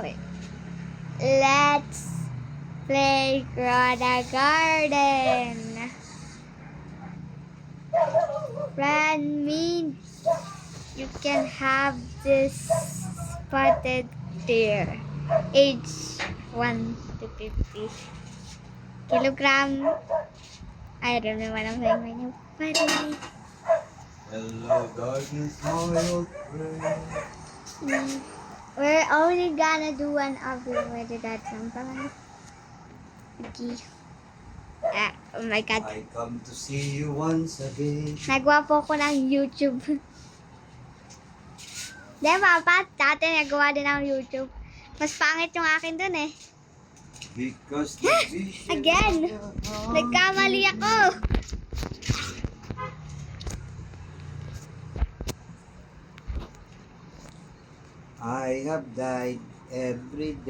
Wait. Let's play Grow the Garden. Friend means you can have this spotted deer. Age 1 to 50 kilogram. I don't know what I'm saying right now. But Hello, darkness, my old friend. we're only gonna do one of you. Where did that come from? Okay. Oh my God. I come to see you once again. Nagawa po ko ng YouTube. Di ba, Pat? Dati nagawa din ng YouTube. Mas pangit yung akin dun eh. Because the vision Again! Nagkamali ako! I have died every day.